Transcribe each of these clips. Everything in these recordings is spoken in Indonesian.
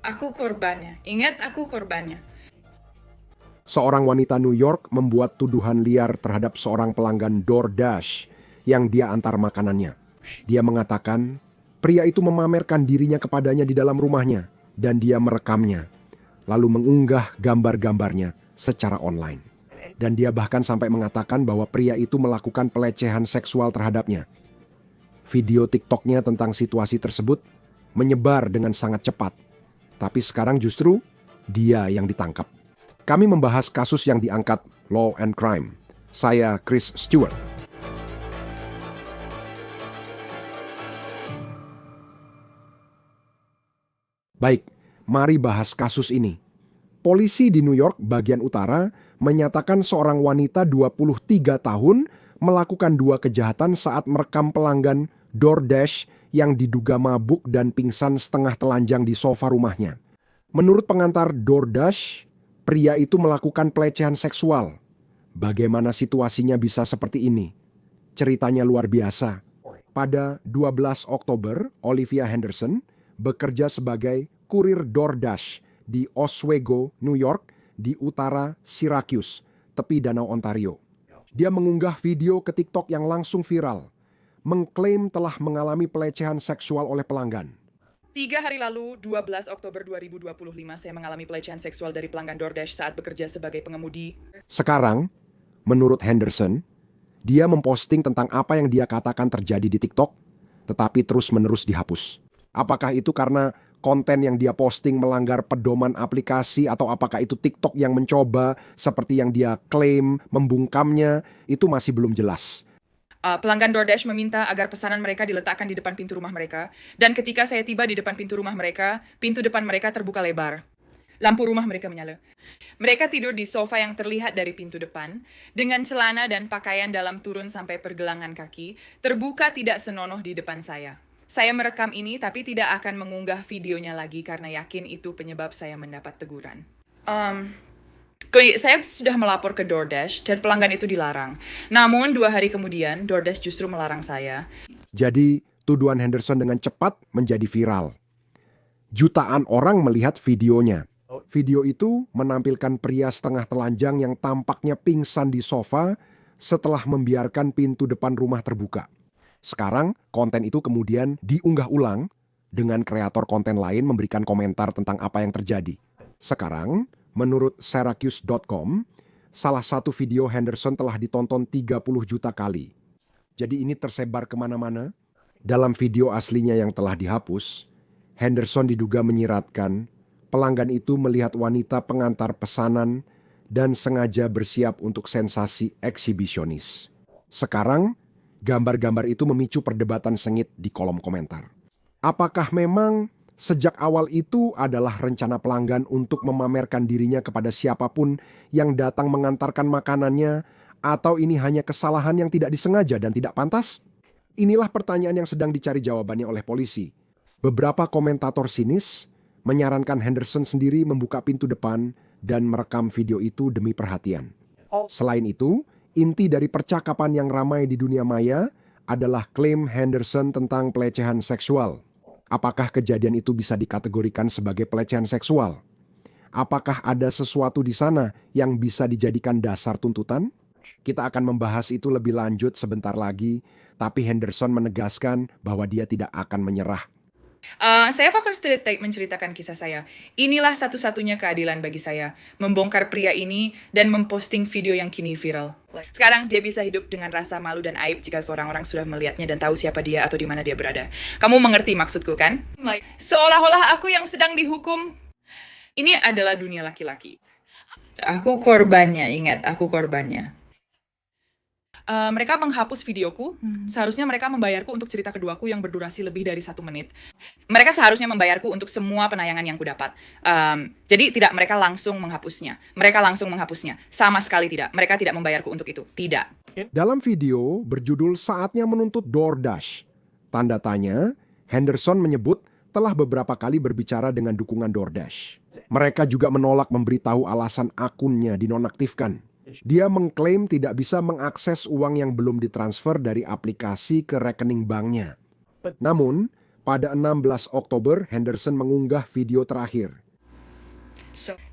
Aku korbannya. Ingat, aku korbannya. Seorang wanita New York membuat tuduhan liar terhadap seorang pelanggan DoorDash yang dia antar makanannya. Dia mengatakan pria itu memamerkan dirinya kepadanya di dalam rumahnya dan dia merekamnya, lalu mengunggah gambar-gambarnya secara online. Dan dia bahkan sampai mengatakan bahwa pria itu melakukan pelecehan seksual terhadapnya. Video TikToknya tentang situasi tersebut menyebar dengan sangat cepat. Tapi sekarang justru dia yang ditangkap. Kami membahas kasus yang diangkat Law and Crime. Saya Chris Stewart. Baik, mari bahas kasus ini. Polisi di New York bagian utara menyatakan seorang wanita 23 tahun melakukan dua kejahatan saat merekam pelanggan DoorDash yang diduga mabuk dan pingsan setengah telanjang di sofa rumahnya. Menurut pengantar DoorDash, pria itu melakukan pelecehan seksual. Bagaimana situasinya bisa seperti ini? Ceritanya luar biasa. Pada 12 Oktober, Olivia Henderson bekerja sebagai kurir DoorDash di Oswego, New York, di utara Syracuse, tepi Danau Ontario. Dia mengunggah video ke TikTok yang langsung viral, mengklaim telah mengalami pelecehan seksual oleh pelanggan. 3 hari lalu, 12 Oktober 2025, saya mengalami pelecehan seksual dari pelanggan DoorDash saat bekerja sebagai pengemudi. Sekarang, menurut Henderson, dia memposting tentang apa yang dia katakan terjadi di TikTok, tetapi terus-menerus dihapus. Apakah itu karena konten yang dia posting melanggar pedoman aplikasi atau apakah itu TikTok yang mencoba seperti yang dia klaim membungkamnya, itu masih belum jelas. Pelanggan DoorDash meminta agar pesanan mereka diletakkan di depan pintu rumah mereka. Dan ketika saya tiba di depan pintu rumah mereka, pintu depan mereka terbuka lebar. Lampu rumah mereka menyala. Mereka tidur di sofa yang terlihat dari pintu depan, dengan celana dan pakaian dalam turun sampai pergelangan kaki, terbuka tidak senonoh di depan saya. Saya merekam ini tapi tidak akan mengunggah videonya lagi karena yakin itu penyebab saya mendapat teguran. Saya sudah melapor ke DoorDash dan pelanggan itu dilarang. Namun 2 hari kemudian, DoorDash justru melarang saya. Jadi, tuduhan Henderson dengan cepat menjadi viral. Jutaan orang melihat videonya. Video itu menampilkan pria setengah telanjang yang tampaknya pingsan di sofa setelah membiarkan pintu depan rumah terbuka. Sekarang, konten itu kemudian diunggah ulang dengan kreator konten lain memberikan komentar tentang apa yang terjadi. Sekarang, menurut Syracuse.com, salah satu video Henderson telah ditonton 30 juta kali. Jadi ini tersebar kemana-mana. Dalam video aslinya yang telah dihapus, Henderson diduga menyiratkan pelanggan itu melihat wanita pengantar pesanan dan sengaja bersiap untuk sensasi eksibisionis. Sekarang, gambar-gambar itu memicu perdebatan sengit di kolom komentar. Apakah memang sejak awal itu adalah rencana pelanggan untuk memamerkan dirinya kepada siapapun yang datang mengantarkan makanannya, atau ini hanya kesalahan yang tidak disengaja dan tidak pantas? Inilah pertanyaan yang sedang dicari jawabannya oleh polisi. Beberapa komentator sinis menyarankan Henderson sendiri membuka pintu depan dan merekam video itu demi perhatian. Selain itu, inti dari percakapan yang ramai di dunia maya adalah klaim Henderson tentang pelecehan seksual. Apakah kejadian itu bisa dikategorikan sebagai pelecehan seksual? Apakah ada sesuatu di sana yang bisa dijadikan dasar tuntutan? Kita akan membahas itu lebih lanjut sebentar lagi, tapi Henderson menegaskan bahwa dia tidak akan menyerah. Saya fokus menceritakan kisah saya. Inilah satu-satunya keadilan bagi saya. Membongkar pria ini dan memposting video yang kini viral. Sekarang dia bisa hidup dengan rasa malu dan aib jika seorang orang sudah melihatnya dan tahu siapa dia atau di mana dia berada. Kamu mengerti maksudku kan? Seolah-olah aku yang sedang dihukum. Ini adalah dunia laki-laki. Aku korbannya, ingat, aku korbannya. Mereka menghapus videoku. Seharusnya mereka membayarku untuk cerita keduaku yang berdurasi lebih dari 1 menit. Mereka seharusnya membayarku untuk semua penayangan yang kudapat. Jadi tidak mereka langsung menghapusnya. Mereka langsung menghapusnya. Sama sekali tidak. Mereka tidak membayarku untuk itu. Tidak. Dalam video berjudul Saatnya Menuntut DoorDash, tanda tanya, Henderson menyebut telah beberapa kali berbicara dengan dukungan DoorDash. Mereka juga menolak memberitahu alasan akunnya dinonaktifkan. Dia mengklaim tidak bisa mengakses uang yang belum ditransfer dari aplikasi ke rekening banknya. Namun, Pada 16 Oktober, Henderson mengunggah video terakhir.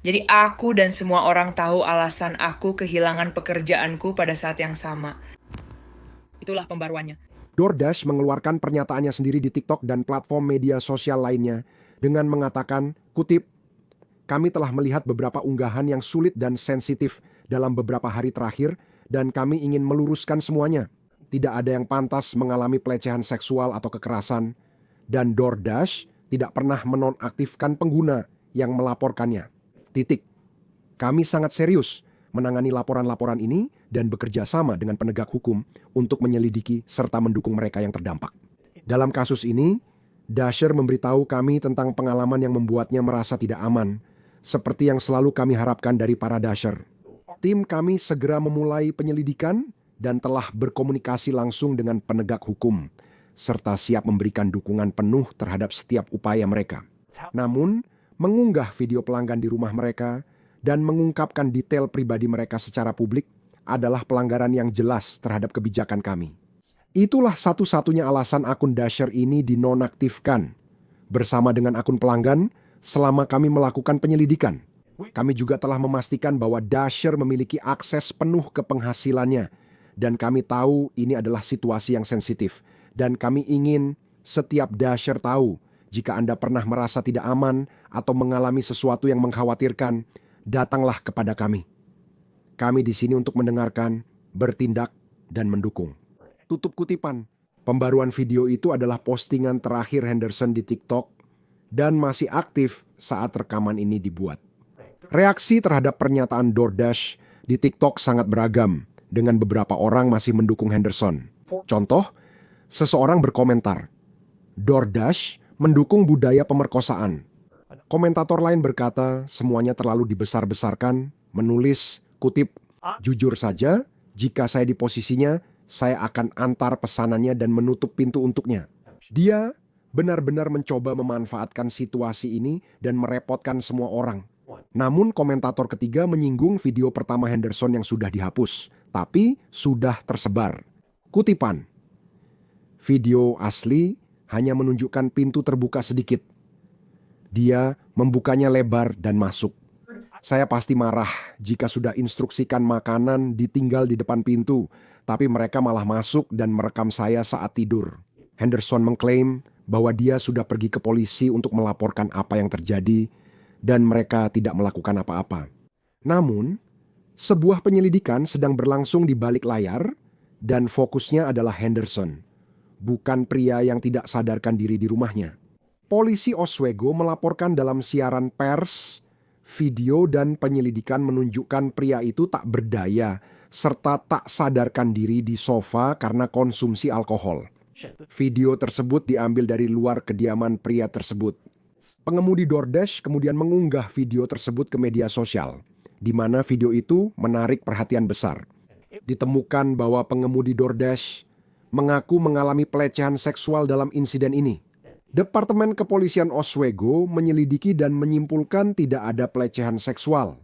Jadi aku dan semua orang tahu alasan aku kehilangan pekerjaanku pada saat yang sama. Itulah pembaruannya. DoorDash mengeluarkan pernyataannya sendiri di TikTok dan platform media sosial lainnya dengan mengatakan, kutip, "Kami telah melihat beberapa unggahan yang sulit dan sensitif dalam beberapa hari terakhir dan kami ingin meluruskan semuanya. Tidak ada yang pantas mengalami pelecehan seksual atau kekerasan dan DoorDash tidak pernah menonaktifkan pengguna yang melaporkannya. Titik. Kami sangat serius menangani laporan-laporan ini dan bekerja sama dengan penegak hukum untuk menyelidiki serta mendukung mereka yang terdampak." Dalam kasus ini, Dasher memberitahu kami tentang pengalaman yang membuatnya merasa tidak aman, seperti yang selalu kami harapkan dari para Dasher. Tim kami segera memulai penyelidikan dan telah berkomunikasi langsung dengan penegak hukum, serta siap memberikan dukungan penuh terhadap setiap upaya mereka. Namun, mengunggah video pelanggan di rumah mereka dan mengungkapkan detail pribadi mereka secara publik adalah pelanggaran yang jelas terhadap kebijakan kami. Itulah satu-satunya alasan akun Dasher ini dinonaktifkan bersama dengan akun pelanggan selama kami melakukan penyelidikan. Kami juga telah memastikan bahwa Dasher memiliki akses penuh ke penghasilannya dan kami tahu ini adalah situasi yang sensitif dan kami ingin setiap Dasher tahu jika Anda pernah merasa tidak aman atau mengalami sesuatu yang mengkhawatirkan, datanglah kepada kami. Kami di sini untuk mendengarkan, bertindak, dan mendukung. Tutup kutipan. Pembaruan video itu adalah postingan terakhir Henderson di TikTok dan masih aktif saat rekaman ini dibuat. Reaksi terhadap pernyataan DoorDash di TikTok sangat beragam, dengan beberapa orang masih mendukung Henderson. Contoh, seseorang berkomentar, DoorDash mendukung budaya pemerkosaan. Komentator lain berkata semuanya terlalu dibesar-besarkan, menulis, kutip, "Jujur saja, jika saya di posisinya, saya akan antar pesanannya dan menutup pintu untuknya." Dia benar-benar mencoba memanfaatkan situasi ini dan merepotkan semua orang. Namun komentator ketiga menyinggung video pertama Henderson yang sudah dihapus, tapi sudah tersebar. Kutipan, video asli hanya menunjukkan pintu terbuka sedikit. Dia membukanya lebar dan masuk. Saya pasti marah jika sudah instruksikan makanan ditinggal di depan pintu, tapi mereka malah masuk dan merekam saya saat tidur. Henderson mengklaim bahwa dia sudah pergi ke polisi untuk melaporkan apa yang terjadi dan mereka tidak melakukan apa-apa. Namun, sebuah penyelidikan sedang berlangsung di balik layar dan fokusnya adalah Henderson, bukan pria yang tidak sadarkan diri di rumahnya. Polisi Oswego melaporkan dalam siaran pers, video dan penyelidikan menunjukkan pria itu tak berdaya serta tak sadarkan diri di sofa karena konsumsi alkohol. Video tersebut diambil dari luar kediaman pria tersebut. Pengemudi DoorDash kemudian mengunggah video tersebut ke media sosial, di mana video itu menarik perhatian besar. Ditemukan bahwa pengemudi DoorDash mengaku mengalami pelecehan seksual dalam insiden ini. Departemen Kepolisian Oswego menyelidiki dan menyimpulkan tidak ada pelecehan seksual.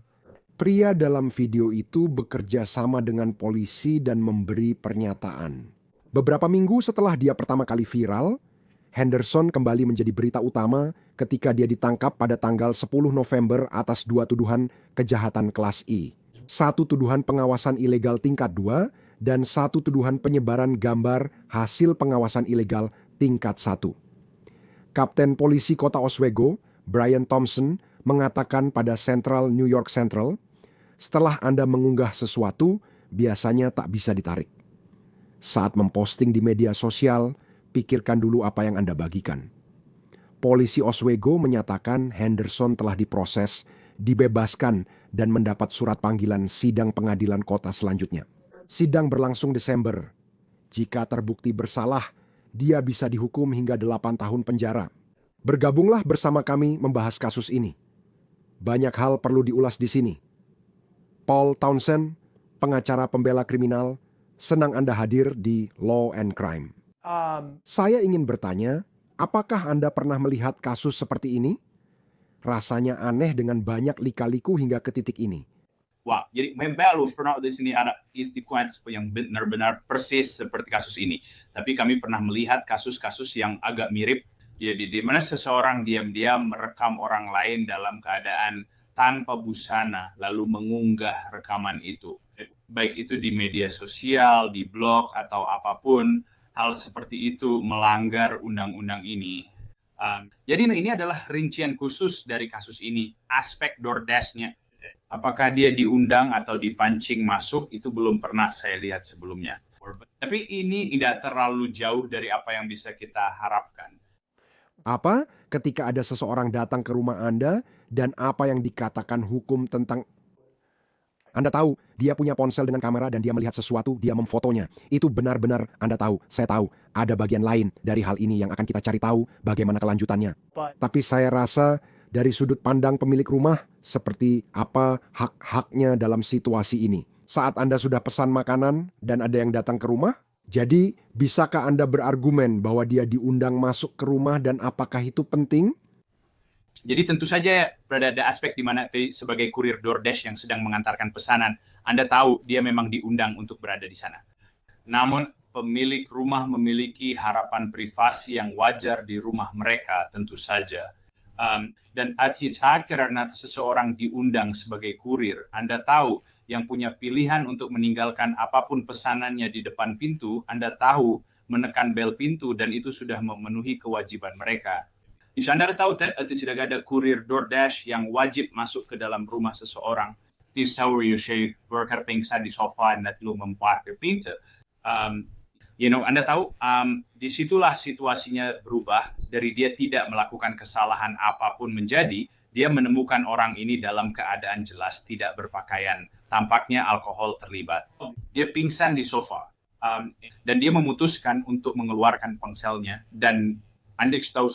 Pria dalam video itu bekerja sama dengan polisi dan memberi pernyataan. Beberapa minggu setelah dia pertama kali viral, Henderson kembali menjadi berita utama ketika dia ditangkap pada tanggal 10 November atas 2 tuduhan kejahatan kelas I. 1 tuduhan pengawasan ilegal tingkat 2 dan 1 tuduhan penyebaran gambar hasil pengawasan ilegal tingkat 1. Kapten Polisi Kota Oswego, Brian Thompson, mengatakan pada Central New York Central, "Setelah Anda mengunggah sesuatu, biasanya tak bisa ditarik. Saat memposting di media sosial, pikirkan dulu apa yang Anda bagikan." Polisi Oswego menyatakan Henderson telah diproses, dibebaskan, dan mendapat surat panggilan sidang pengadilan kota selanjutnya. Sidang berlangsung Desember. Jika terbukti bersalah, dia bisa dihukum hingga 8 tahun penjara. Bergabunglah bersama kami membahas kasus ini. Banyak hal perlu diulas di sini. Paul Townsend, pengacara pembela kriminal, senang Anda hadir di Law and Crime. Saya ingin bertanya, apakah Anda pernah melihat kasus seperti ini? Rasanya aneh dengan banyak lika-liku hingga ke titik ini. Wah, jadi belum pernah di sini ada istiqomah yang benar-benar persis seperti kasus ini. Tapi kami pernah melihat kasus-kasus yang agak mirip Ya, di mana seseorang diam-diam merekam orang lain dalam keadaan tanpa busana, lalu mengunggah rekaman itu. Baik itu di media sosial, di blog, atau apapun, hal seperti itu melanggar undang-undang ini. Jadi ini adalah rincian khusus dari kasus ini, aspek DoorDash-nya. Apakah dia diundang atau dipancing masuk, itu belum pernah saya lihat sebelumnya. Tapi ini tidak terlalu jauh dari apa yang bisa kita harapkan. Apa ketika ada seseorang datang ke rumah Anda dan apa yang dikatakan hukum tentang Anda tahu, dia punya ponsel dengan kamera dan dia melihat sesuatu, dia memfotonya. Itu benar-benar Anda tahu, saya tahu, ada bagian lain dari hal ini yang akan kita cari tahu bagaimana kelanjutannya. Tapi saya rasa dari sudut pandang pemilik rumah, seperti apa hak-haknya dalam situasi ini. Saat Anda sudah pesan makanan dan ada yang datang ke rumah, jadi bisakah Anda berargumen bahwa dia diundang masuk ke rumah dan apakah itu penting? Jadi tentu saja ada aspek di mana sebagai kurir DoorDash yang sedang mengantarkan pesanan, Anda tahu dia memang diundang untuk berada di sana. Namun pemilik rumah memiliki harapan privasi yang wajar di rumah mereka tentu saja. Dan saat karena seseorang diundang sebagai kurir, Anda tahu yang punya pilihan untuk meninggalkan apapun pesanannya di depan pintu, Anda tahu menekan bel pintu dan itu sudah memenuhi kewajiban mereka. Jika Anda tahu tidak ada kurir DoorDash yang wajib masuk ke dalam rumah seseorang, tisau si worker pingsan di sofa dan lalu memparkir pintu. Anda tahu, disitulah situasinya berubah dari dia tidak melakukan kesalahan apapun menjadi dia menemukan orang ini dalam keadaan jelas tidak berpakaian, tampaknya alkohol terlibat. Dia pingsan di sofa, dan dia memutuskan untuk mengeluarkan ponselnya dan Anda tahu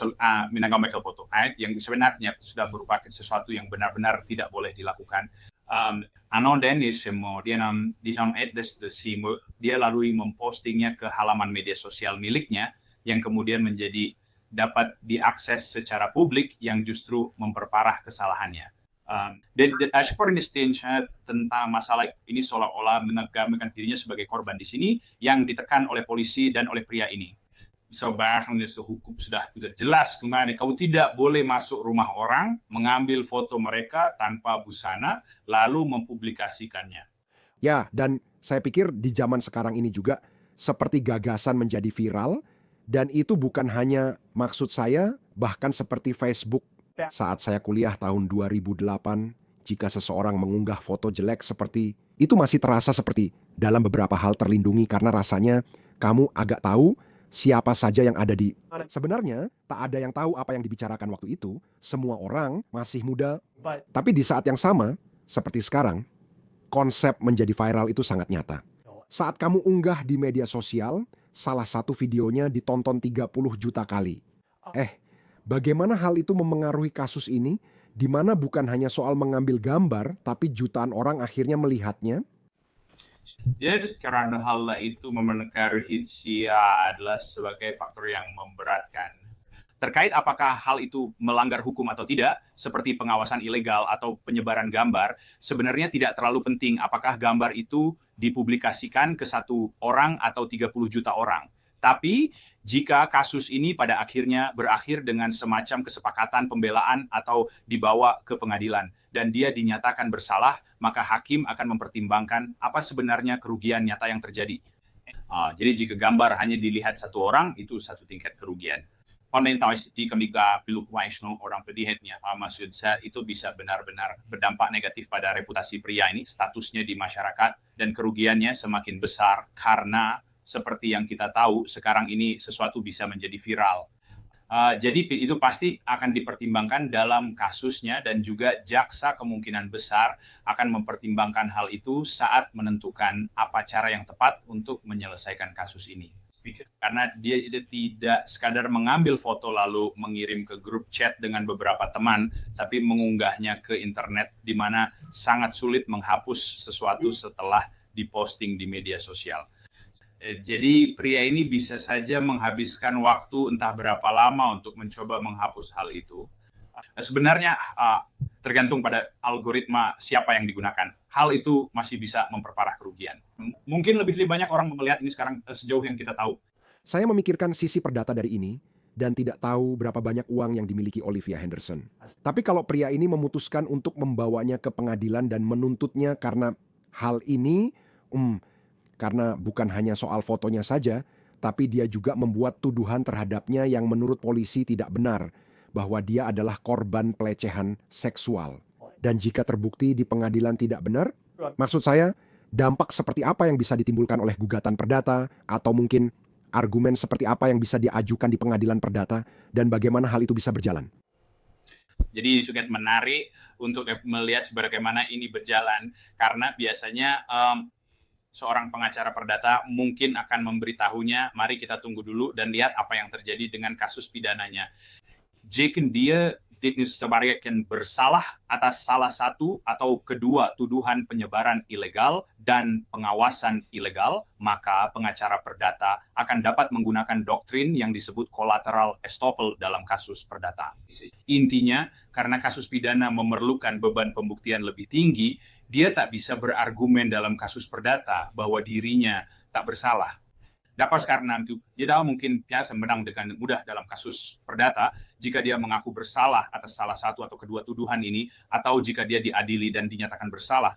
menanggapi foto, yang sebenarnya sudah merupakan sesuatu yang benar-benar tidak boleh dilakukan. Dia lalu mempostingnya ke halaman media sosial miliknya yang kemudian dapat diakses secara publik yang justru memperparah kesalahannya. Dan seperti tentang masalah ini seolah-olah menegakkan dirinya sebagai korban di sini yang ditekan oleh polisi dan oleh pria ini. Hukum sudah jelas kemana kau tidak boleh masuk rumah orang, mengambil foto mereka tanpa busana, lalu mempublikasikannya. Ya, dan saya pikir di zaman sekarang ini juga seperti gagasan menjadi viral, dan itu bukan hanya maksud saya, bahkan seperti Facebook. Saat saya kuliah tahun 2008, jika seseorang mengunggah foto jelek seperti itu masih terasa seperti dalam beberapa hal terlindungi karena rasanya kamu agak tahu siapa saja yang ada di... Sebenarnya, tak ada yang tahu apa yang dibicarakan waktu itu. Semua orang masih muda. Tapi di saat yang sama, seperti sekarang, konsep menjadi viral itu sangat nyata. Saat kamu unggah di media sosial, salah satu videonya ditonton 30 juta kali. Bagaimana hal itu memengaruhi kasus ini, di mana bukan hanya soal mengambil gambar, tapi jutaan orang akhirnya melihatnya? Jadi karena hal itu memengaruhi hisia adalah sebagai faktor yang memberatkan. Terkait apakah hal itu melanggar hukum atau tidak, seperti pengawasan ilegal atau penyebaran gambar, sebenarnya tidak terlalu penting apakah gambar itu dipublikasikan ke satu orang atau 30 juta orang. Tapi jika kasus ini pada akhirnya berakhir dengan semacam kesepakatan pembelaan atau dibawa ke pengadilan dan dia dinyatakan bersalah, maka hakim akan mempertimbangkan apa sebenarnya kerugian nyata yang terjadi. Jadi jika gambar hanya dilihat satu orang, itu satu tingkat kerugian. Orang pelihatnya, maksud saya itu bisa benar-benar berdampak negatif pada reputasi pria ini, statusnya di masyarakat, dan kerugiannya semakin besar karena seperti yang kita tahu, sekarang ini sesuatu bisa menjadi viral. Jadi itu pasti akan dipertimbangkan dalam kasusnya dan juga jaksa kemungkinan besar akan mempertimbangkan hal itu saat menentukan apa cara yang tepat untuk menyelesaikan kasus ini. Karena dia tidak sekadar mengambil foto lalu mengirim ke grup chat dengan beberapa teman, tapi mengunggahnya ke internet di mana sangat sulit menghapus sesuatu setelah diposting di media sosial. Jadi pria ini bisa saja menghabiskan waktu entah berapa lama untuk mencoba menghapus hal itu. Sebenarnya tergantung pada algoritma siapa yang digunakan. Hal itu masih bisa memperparah kerugian. Mungkin lebih banyak orang melihat ini sekarang sejauh yang kita tahu. Saya memikirkan sisi perdata dari ini. dan tidak tahu berapa banyak uang yang dimiliki Olivia Henderson. Tapi kalau pria ini memutuskan untuk membawanya ke pengadilan dan menuntutnya karena hal ini, karena bukan hanya soal fotonya saja, tapi dia juga membuat tuduhan terhadapnya yang menurut polisi tidak benar, bahwa dia adalah korban pelecehan seksual. Dan jika terbukti di pengadilan tidak benar, maksud saya, dampak seperti apa yang bisa ditimbulkan oleh gugatan perdata, atau mungkin argumen seperti apa yang bisa diajukan di pengadilan perdata, dan bagaimana hal itu bisa berjalan? Jadi sangat menarik untuk melihat bagaimana ini berjalan, karena biasanya seorang pengacara perdata mungkin akan memberitahunya, mari kita tunggu dulu dan lihat apa yang terjadi dengan kasus pidananya. Jika dia dinyatakan bersalah atas salah satu atau kedua tuduhan penyebaran ilegal dan pengawasan ilegal, maka pengacara perdata akan dapat menggunakan doktrin yang disebut collateral estoppel dalam kasus perdata. Intinya, karena kasus pidana memerlukan beban pembuktian lebih tinggi, dia tak bisa berargumen dalam kasus perdata bahwa dirinya tak bersalah. Dapat karena itu, dia mungkin biasa menang dengan mudah dalam kasus perdata jika dia mengaku bersalah atas salah satu atau kedua tuduhan ini, atau jika dia diadili dan dinyatakan bersalah.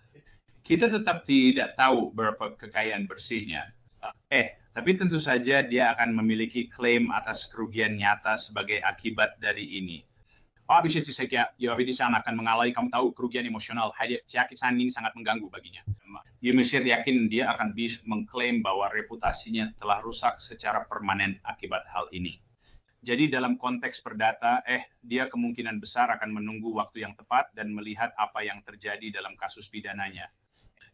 Kita tetap tidak tahu berapa kekayaan bersihnya. Tapi tentu saja dia akan memiliki klaim atas kerugian nyata sebagai akibat dari ini. Bisa saya di sana akan mengalami, kamu tahu, kerugian emosional. Sakit ini sangat mengganggu baginya. Dia mesti yakin dia akan bisa mengklaim bahwa reputasinya telah rusak secara permanen akibat hal ini. Jadi dalam konteks perdata, dia kemungkinan besar akan menunggu waktu yang tepat dan melihat apa yang terjadi dalam kasus pidananya.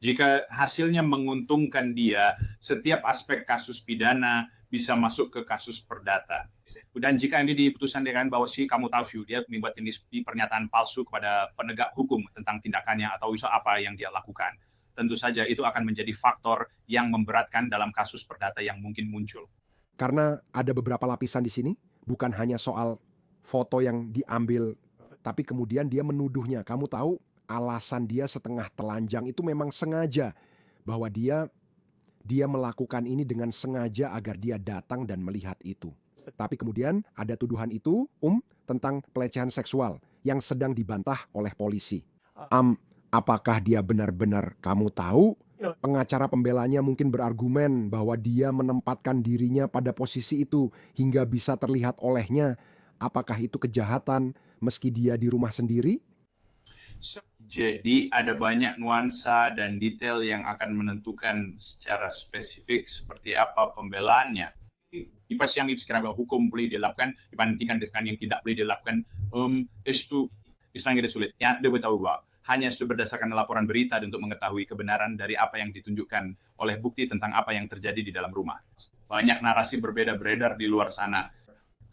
Jika hasilnya menguntungkan dia, setiap aspek kasus pidana bisa masuk ke kasus perdata. Dan jika ini diputuskan dengan bahwa kamu tahu dia membuat ini pernyataan palsu kepada penegak hukum tentang tindakannya atau apa yang dia lakukan, tentu saja itu akan menjadi faktor yang memberatkan dalam kasus perdata yang mungkin muncul. Karena ada beberapa lapisan di sini, bukan hanya soal foto yang diambil, tapi kemudian dia menuduhnya. Kamu tahu, alasan dia setengah telanjang itu memang sengaja, bahwa dia melakukan ini dengan sengaja agar dia datang dan melihat itu. Tapi kemudian ada tuduhan itu tentang pelecehan seksual yang sedang dibantah oleh polisi. Apakah dia benar-benar, kamu tahu, pengacara pembelanya mungkin berargumen bahwa dia menempatkan dirinya pada posisi itu hingga bisa terlihat olehnya. Apakah itu kejahatan meski dia di rumah sendiri? Jadi ada banyak nuansa dan detail yang akan menentukan secara spesifik seperti apa pembelaannya. Pas yang sekarang hukum boleh dilakukan dibandingkan dengan yang tidak boleh dilakukan, itu sangat sulit. Ya, dia tahu bahwa hanya berdasarkan laporan berita untuk mengetahui kebenaran dari apa yang ditunjukkan oleh bukti tentang apa yang terjadi di dalam rumah. Banyak narasi berbeda beredar di luar sana.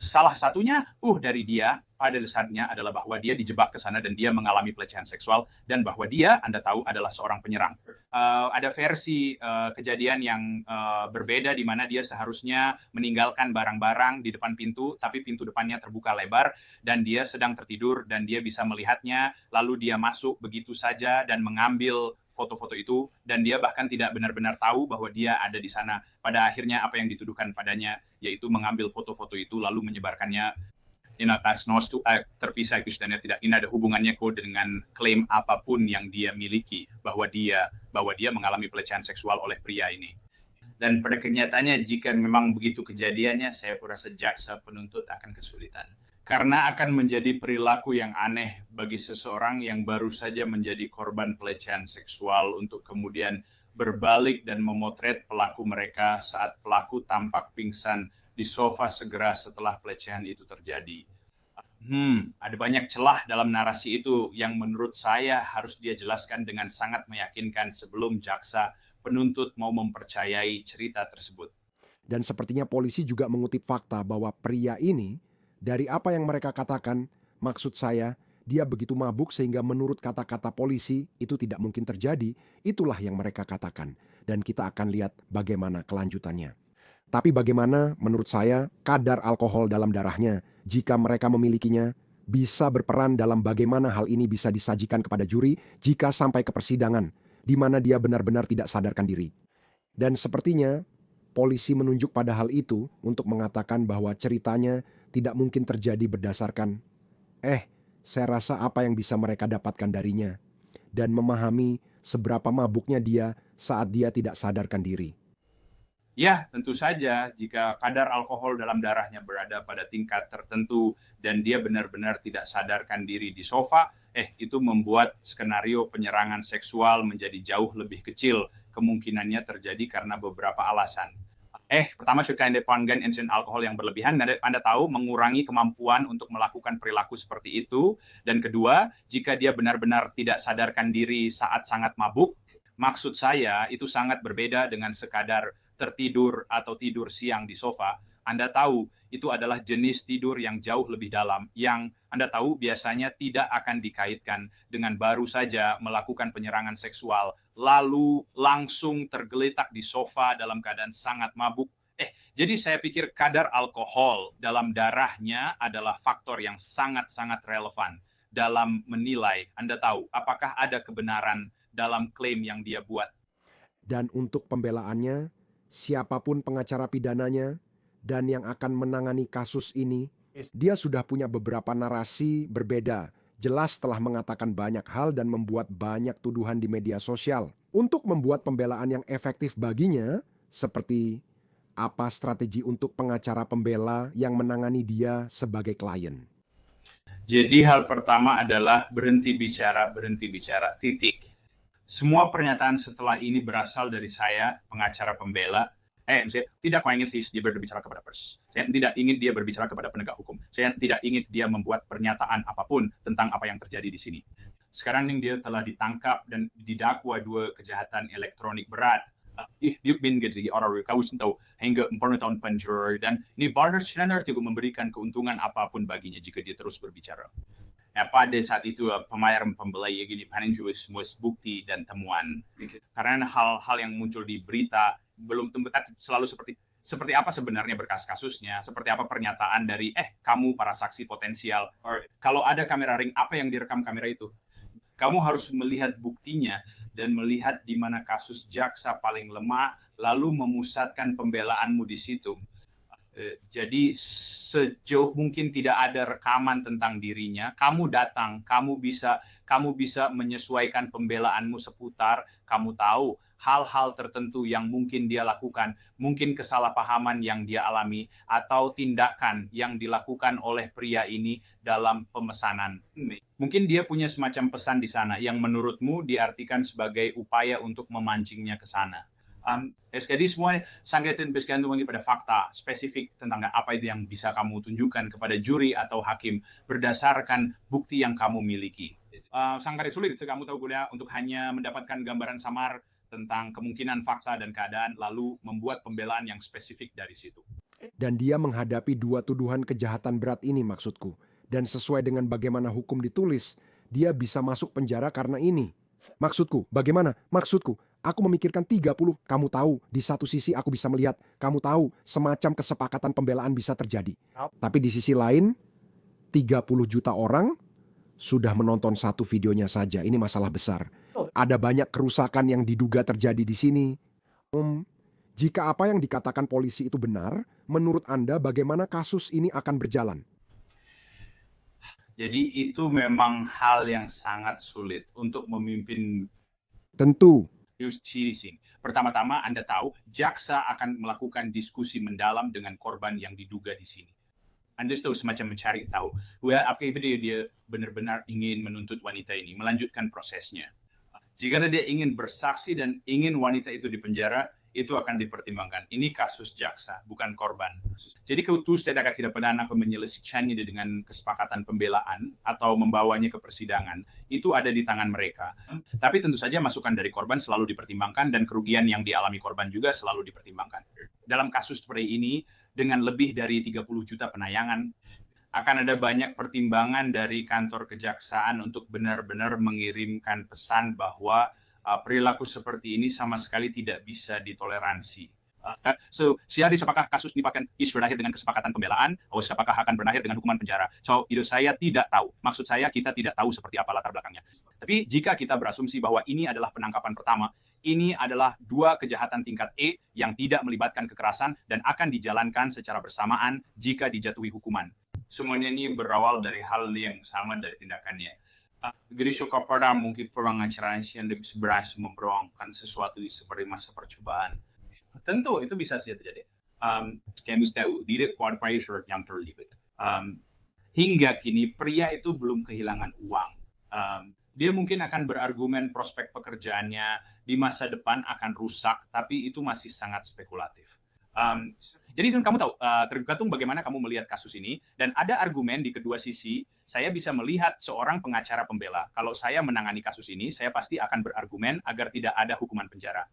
Salah satunya dari dia pada dasarnya adalah bahwa dia dijebak ke sana dan dia mengalami pelecehan seksual, dan bahwa dia, Anda tahu, adalah seorang penyerang. Ada versi kejadian yang berbeda di mana dia seharusnya meninggalkan barang-barang di depan pintu, tapi pintu depannya terbuka lebar dan dia sedang tertidur dan dia bisa melihatnya, lalu dia masuk begitu saja dan mengambil foto-foto itu, dan dia bahkan tidak benar-benar tahu bahwa dia ada di sana. Pada akhirnya apa yang dituduhkan padanya yaitu mengambil foto-foto itu lalu menyebarkannya terpisah, dan tidak ada hubungannya dengan klaim apapun yang dia miliki bahwa dia mengalami pelecehan seksual oleh pria ini. Dan pada kenyataannya jika memang begitu kejadiannya, saya rasa jaksa penuntut akan kesulitan. Karena akan menjadi perilaku yang aneh bagi seseorang yang baru saja menjadi korban pelecehan seksual untuk kemudian berbalik dan memotret pelaku mereka saat pelaku tampak pingsan di sofa segera setelah pelecehan itu terjadi. Ada banyak celah dalam narasi itu yang menurut saya harus dia jelaskan dengan sangat meyakinkan sebelum jaksa penuntut mau mempercayai cerita tersebut. Dan sepertinya polisi juga mengutip fakta bahwa pria ini, dari apa yang mereka katakan, maksud saya, dia begitu mabuk sehingga menurut kata-kata polisi itu tidak mungkin terjadi. Itulah yang mereka katakan. Dan kita akan lihat bagaimana kelanjutannya. Tapi bagaimana menurut saya kadar alkohol dalam darahnya, jika mereka memilikinya, bisa berperan dalam bagaimana hal ini bisa disajikan kepada juri jika sampai ke persidangan, di mana dia benar-benar tidak sadarkan diri. Dan sepertinya polisi menunjuk pada hal itu untuk mengatakan bahwa ceritanya tidak mungkin terjadi berdasarkan, saya rasa apa yang bisa mereka dapatkan darinya, dan memahami seberapa mabuknya dia saat dia tidak sadarkan diri. Ya, tentu saja jika kadar alkohol dalam darahnya berada pada tingkat tertentu dan dia benar-benar tidak sadarkan diri di sofa, itu membuat skenario penyerangan seksual menjadi jauh lebih kecil. Kemungkinannya terjadi karena beberapa alasan. Pertama, suka independen insiden alkohol yang berlebihan, dan Anda tahu mengurangi kemampuan untuk melakukan perilaku seperti itu. Dan kedua, jika dia benar-benar tidak sadarkan diri saat sangat mabuk, maksud saya itu sangat berbeda dengan sekadar tertidur atau tidur siang di sofa. Anda tahu itu adalah jenis tidur yang jauh lebih dalam, yang Anda tahu biasanya tidak akan dikaitkan dengan baru saja melakukan penyerangan seksual, lalu langsung tergeletak di sofa dalam keadaan sangat mabuk. Jadi saya pikir kadar alkohol dalam darahnya adalah faktor yang sangat-sangat relevan dalam menilai, Anda tahu, apakah ada kebenaran dalam klaim yang dia buat. Dan untuk pembelaannya, siapapun pengacara pidananya dan yang akan menangani kasus ini, dia sudah punya beberapa narasi berbeda. Jelas telah mengatakan banyak hal dan membuat banyak tuduhan di media sosial. Untuk membuat pembelaan yang efektif baginya, seperti apa strategi untuk pengacara pembela yang menangani dia sebagai klien. Jadi hal pertama adalah berhenti bicara, titik. Semua pernyataan setelah ini berasal dari saya, pengacara pembela. Saya tidak ingin dia berbicara kepada pers. Saya tidak ingin dia berbicara kepada penegak hukum. Saya tidak ingin dia membuat pernyataan apapun tentang apa yang terjadi di sini. Sekarang dia telah ditangkap dan didakwa 2 kejahatan elektronik berat. Dia binggit orang kawasan tahu hingga 4 tahun penjara, dan ini Barter Schneider tidak memberikan keuntungan apapun baginya jika dia terus berbicara. Pada saat itu pemayaran pembeli gini paling juga semua bukti dan temuan, karena hal-hal yang muncul di berita belum tentu selalu seperti apa sebenarnya berkas kasusnya, seperti apa pernyataan dari kamu para saksi potensial, kalau ada kamera ring apa yang direkam kamera itu. Kamu harus melihat buktinya dan melihat di mana kasus jaksa paling lemah, lalu memusatkan pembelaanmu di situ. Jadi sejauh mungkin tidak ada rekaman tentang dirinya, kamu datang, kamu bisa menyesuaikan pembelaanmu seputar, kamu tahu hal-hal tertentu yang mungkin dia lakukan, mungkin kesalahpahaman yang dia alami, atau tindakan yang dilakukan oleh pria ini dalam pemesanan. Mungkin dia punya semacam pesan di sana yang menurutmu diartikan sebagai upaya untuk memancingnya ke sana. Jadi semuanya sangat bergantung pada fakta spesifik tentang apa itu yang bisa kamu tunjukkan kepada juri atau hakim berdasarkan bukti yang kamu miliki. Sangat sulit jika kamu tahu untuk hanya mendapatkan gambaran samar tentang kemungkinan fakta dan keadaan lalu membuat pembelaan yang spesifik dari situ. Dan dia menghadapi 2 tuduhan kejahatan berat ini maksudku. Dan sesuai dengan bagaimana hukum ditulis, dia bisa masuk penjara karena ini. Maksudku, bagaimana? Maksudku, aku memikirkan 30, kamu tahu, di satu sisi aku bisa melihat, kamu tahu, semacam kesepakatan pembelaan bisa terjadi. Tapi di sisi lain, 30 juta orang sudah menonton satu videonya saja, ini masalah besar. Ada banyak kerusakan yang diduga terjadi di sini. Jika apa yang dikatakan polisi itu benar, menurut Anda bagaimana kasus ini akan berjalan? Jadi itu memang hal yang sangat sulit untuk memimpin. Tentu. Pertama-tama Anda tahu, jaksa akan melakukan diskusi mendalam dengan korban yang diduga di sini. Anda tahu semacam mencari tahu, apakah dia benar-benar ingin menuntut wanita ini, melanjutkan prosesnya. Jika dia ingin bersaksi dan ingin wanita itu dipenjara, itu akan dipertimbangkan. Ini kasus jaksa, bukan korban. Jadi keutus tidak pidana menyelesaikannya dengan kesepakatan pembelaan atau membawanya ke persidangan, itu ada di tangan mereka. Tapi tentu saja masukan dari korban selalu dipertimbangkan dan kerugian yang dialami korban juga selalu dipertimbangkan. Dalam kasus seperti ini, dengan lebih dari 30 juta penayangan, akan ada banyak pertimbangan dari kantor kejaksaan untuk benar-benar mengirimkan pesan bahwa perilaku seperti ini sama sekali tidak bisa ditoleransi. Apakah kasus ini akan berakhir dengan kesepakatan pembelaan, atau apakah akan berakhir dengan hukuman penjara? Itu saya tidak tahu. Maksud saya kita tidak tahu seperti apa latar belakangnya. Tapi jika kita berasumsi bahwa ini adalah penangkapan pertama, ini adalah 2 kejahatan tingkat E yang tidak melibatkan kekerasan dan akan dijalankan secara bersamaan jika dijatuhi hukuman. Semuanya ini berawal dari hal yang sama dari tindakannya. Grisho kepada mungkin pengacara yang lebih berhasil memperjuangkan sesuatu seperti masa percobaan. Tentu itu bisa saja terjadi. Kami tahu tidak kuat pressure yang terlibat. Hingga kini pria itu belum kehilangan uang. Dia mungkin akan berargumen prospek pekerjaannya di masa depan akan rusak, tapi itu masih sangat spekulatif. Jadi kamu tahu, tergantung bagaimana kamu melihat kasus ini, dan ada argumen di kedua sisi. Saya bisa melihat seorang pengacara pembela. Kalau saya menangani kasus ini, saya pasti akan berargumen agar tidak ada hukuman penjara.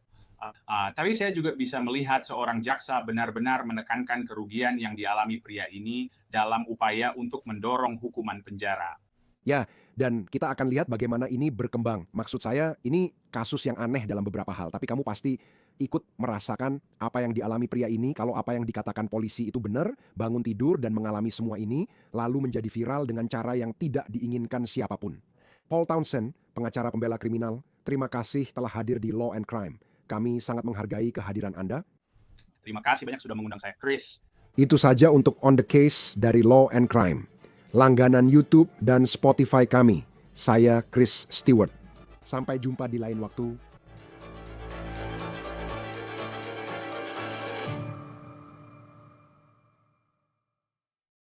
Tapi saya juga bisa melihat seorang jaksa benar-benar menekankan kerugian yang dialami pria ini dalam upaya untuk mendorong hukuman penjara. Ya, dan kita akan lihat bagaimana ini berkembang. Maksud saya, ini kasus yang aneh dalam beberapa hal, tapi kamu pasti ikut merasakan apa yang dialami pria ini. Kalau apa yang dikatakan polisi itu benar, bangun tidur dan mengalami semua ini, lalu menjadi viral dengan cara yang tidak diinginkan siapapun. Paul Townsend, pengacara pembela kriminal, terima kasih telah hadir di Law and Crime. Kami sangat menghargai kehadiran Anda. Terima kasih banyak sudah mengundang saya, Chris. Itu saja untuk On The Case dari Law and Crime. Langganan YouTube dan Spotify kami. Saya Chris Stewart. Sampai jumpa di lain waktu.